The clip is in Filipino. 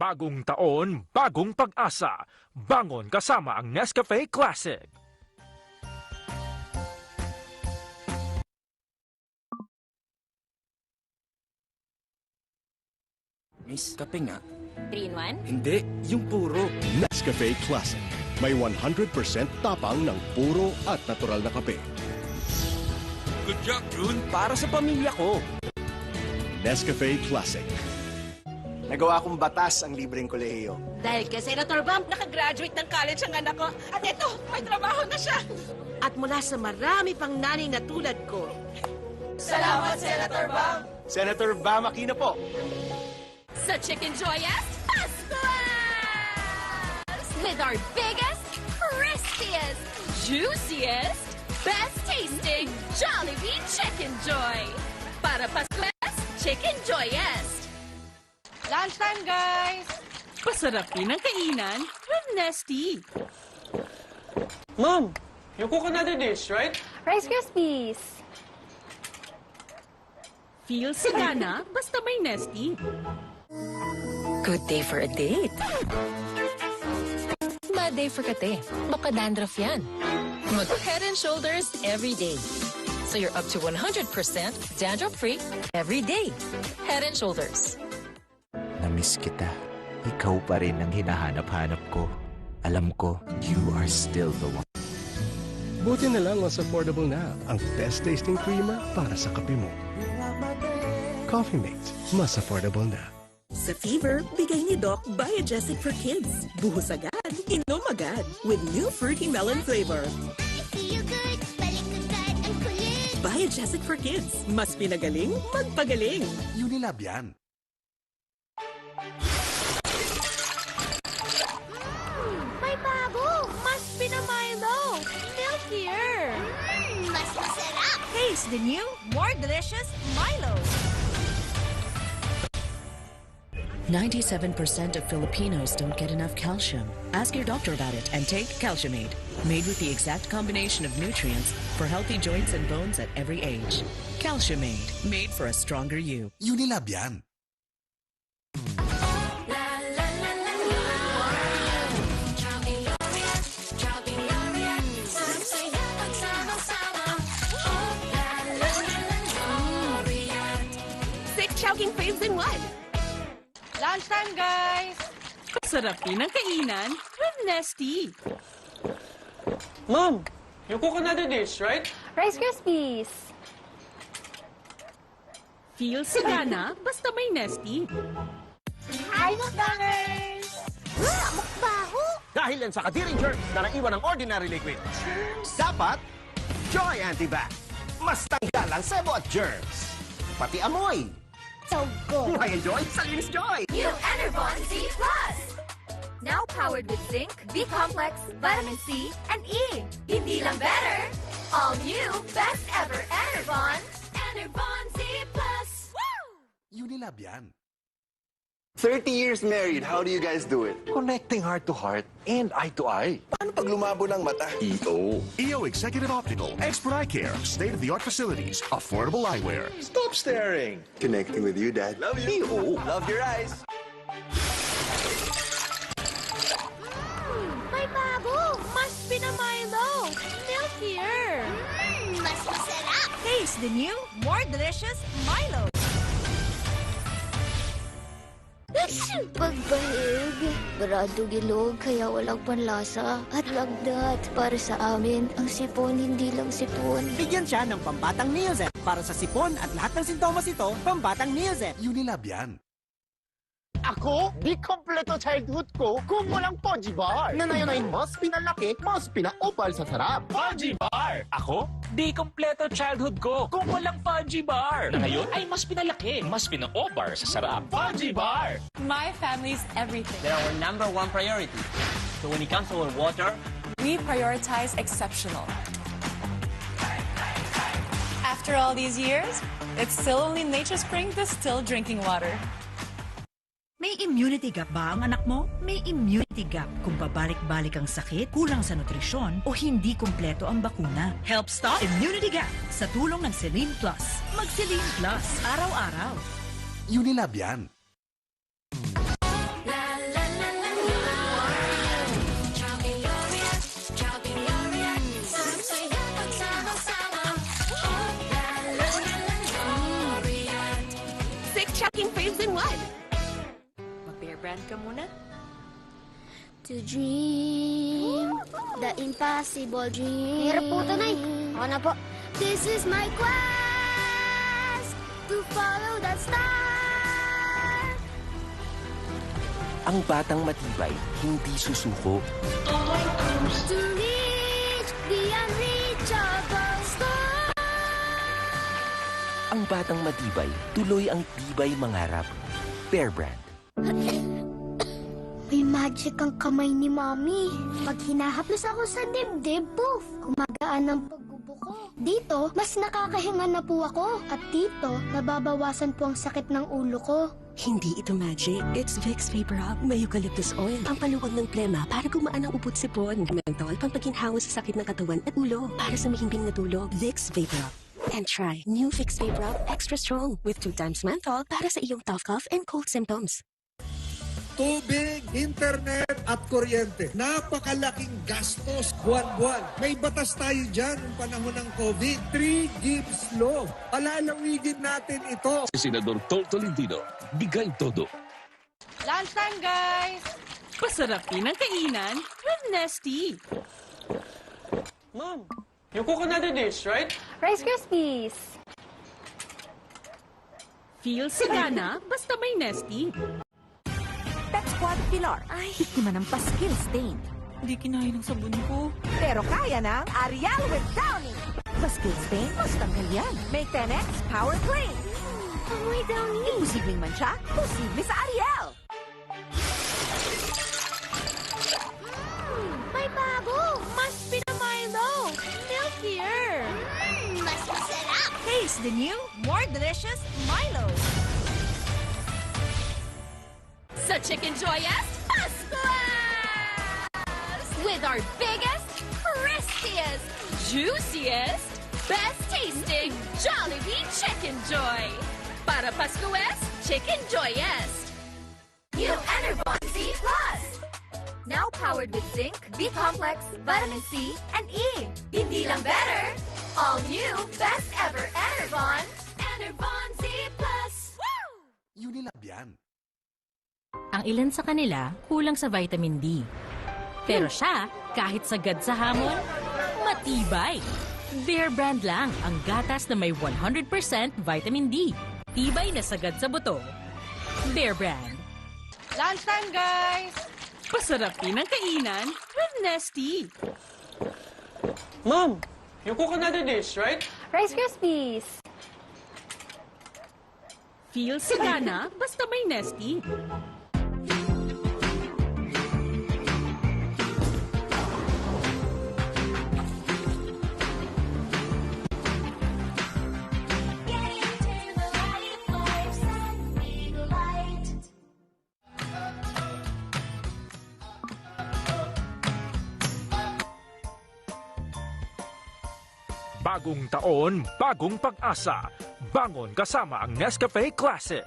Bagong taon, bagong pag-asa. Bangon kasama ang Nescafe Classic. Miss, kape nga. 3-in-1? Hindi, yung puro. Nescafe Classic. May 100% tapang ng puro at natural na kape. Good job, June. Para sa pamilya ko. Nescafe Classic. Nagawa kong batas ang libreng kolehiyo. Dahil kay Senator Bump, nakagraduate ng college ang anak ko. At ito, may trabaho na siya. At mula sa marami pang nanay na tulad ko. Salamat, Senator Bump! Senator Bam Aquino po. Sa Chicken Joyest, Pascuas! With our biggest, crispiest, juiciest, best tasting Jollibee Chicken Joy. Para Pascuas, Chicken Joyest. Lunchtime, guys! Pasarapin ang kainan with Nesty. Mom, you cook another dish, right? Rice Krispies. Feel sagana basta may Nesty. Good day for a date. Bad day for kate. Baka dandruff yan. Mag Head and Shoulders every day. So you're up to 100% dandruff-free every day. Head and Shoulders. Namiss kita. Ikaw pa rin ang hinahanap-hanap ko. Alam ko, you are still the one. Buti na lang mas affordable na ang best tasting creamer para sa kape mo. Coffee Mate, mas affordable na. Sa fever, bigay ni Doc Biogesic for Kids. Buhos agad, inom agad. With new fruity melon flavor. Feel good, balik agad ang kulit. Biogesic for Kids. Mas pinagaling, magpagaling. Unilab yan. May bago! Mas pinamilo! Milkier! Mas masarap. Taste the new, more delicious Milo. 97% of Filipinos don't get enough calcium. Ask your doctor about it and take Calciumate, made with the exact combination of nutrients for healthy joints and bones at every age. Calciumate, made for a stronger you. Unilab yan. Six Chowking faves in one. Lunchtime, guys! Pasarapin ang kainan with Nesty. Mom, you cook another dish, right? Rice Krispies. Feel sagana basta may Nesty. Hi, McDonald's! Mukbaho! Dahil yan sa kadiring germs na naiwan ng ordinary liquid. Dapat, Joy Antibac. Mas tanggal ang sebo at germs. Pati amoy. So good! Buhay ang Joy sa Linis Joy! New Enervon Z+. Now powered with zinc, B-complex, vitamin C, and E. Hindi lang better, all new, best ever Enervon. Enervon Z+. Unilab yan. 30 years married, how do you guys do it? Connecting heart to heart and eye to eye. Paano pag lumabo ng mata? EO Executive Optical, expert eye care, state-of-the-art facilities, affordable eyewear. Stop staring! Connecting with you, Dad. Love you. EO, love your eyes. May bago! Mas pinamilo! Milkier! Mas masarap. Taste the new, more delicious Milo. Pagbahig, barado gilog, kaya walang panlasa. At lagdat, para sa amin, ang sipon hindi lang sipon. Bigyan siya ng pambatang Neozet. Para sa sipon at lahat ng sintomas ito, pambatang Neozet. Unilab yan. Ako, di kompleto childhood ko kung walang Poji Bar. Na ngayon ay mas pinalaki, mas pinaopal sa sarap. Poji Bar! Ako, di kompleto childhood ko kung walang Poji Bar. Na ngayon ay mas pinalaki, mas pina-obar sa sarap. Poji Bar! My family's everything. They're our number one priority. So when it comes to our water, We prioritize exceptional. After all these years, it's still only Nature Spring distilled drinking water. May immunity gap ba ang anak mo? May immunity gap kung pabalik-balik ang sakit, kulang sa nutrisyon, o hindi kumpleto ang bakuna. Help stop immunity gap sa tulong ng Selene Plus. Mag-Selene Plus, araw-araw. Unilab yan. To dream the impossible dream. Hirap po ito, Nay. Ako na po. This is my quest to follow that star. Ang batang matibay, hindi susuko. To reach the unreachable star. Ang batang matibay, tuloy ang tibay mangarap. Bear Brand. May magic ang kamay ni Mami. Pag hinahaplos ako sa dibdib, poof, gumagaan ang pagbubuko. Dito, mas nakakahinga na po ako. At dito, nababawasan po ang sakit ng ulo ko. Hindi ito magic. It's Vicks Vapor Rub. May eucalyptus oil. Pampaluwag ng plema para gumaan ang upot sipon. Menthol, pampaginhawa sa sakit ng katawan at ulo. Para sa mahimbing na tulog. Vicks Vapor Rub. And try new Vicks Vapor Rub Extra Strong with 2 times menthol para sa iyong tough cough and cold symptoms. Tubig, internet at kuryente. Napakalaking gastos buwan-buwan. May batas tayo dyan ng panahon ng COVID. 3 Gibbs Law. Palalawigin natin ito. Si Senador Tol Tolentino, bigay todo. Lunchtime, guys! Pasarapin ang kainan with Nesty. Mom, you cook another dish, right? Rice Krispies. Feel sagana basta may Nesty. Pet Squad Pilar. Ay, biktima ng paskil stain. Hindi kinain ng sabon ko. Pero kaya ng Ariel with Downy. Paskil stain, mas tanggal yan. May 10x Power Clean. Amoy Downy. Imposibleng mancha, posible sa Ariel. May bago. Mas pinamilo. Milkier. Mas masarap. Taste the new, more delicious Milo. Sa Chicken Joyous, Pascuas! With our biggest, crispiest, juiciest, best tasting Jollibee Chicken Joy. Para Pascuas, Chicken Joyous. New Enervon C+. Now powered with zinc, B-complex, vitamin C, and E. Hindi lang better, all new, best ever Enervon. Enervon C+. Woo! Unilab yan. Ang ilan sa kanila kulang sa vitamin D. Pero siya, kahit sagad sa hamon, matibay. Bear Brand lang ang gatas na may 100% vitamin D. Tibay na sagad sa buto. Bear Brand. Lunchtime, guys! Pasarapin ang kainan with Nesty. Mom, you cook another dish, right? Rice Krispies. Feel sagana basta may Nesty. Bagong taon, bagong pag-asa. Bangon kasama ang Nescafe Classic.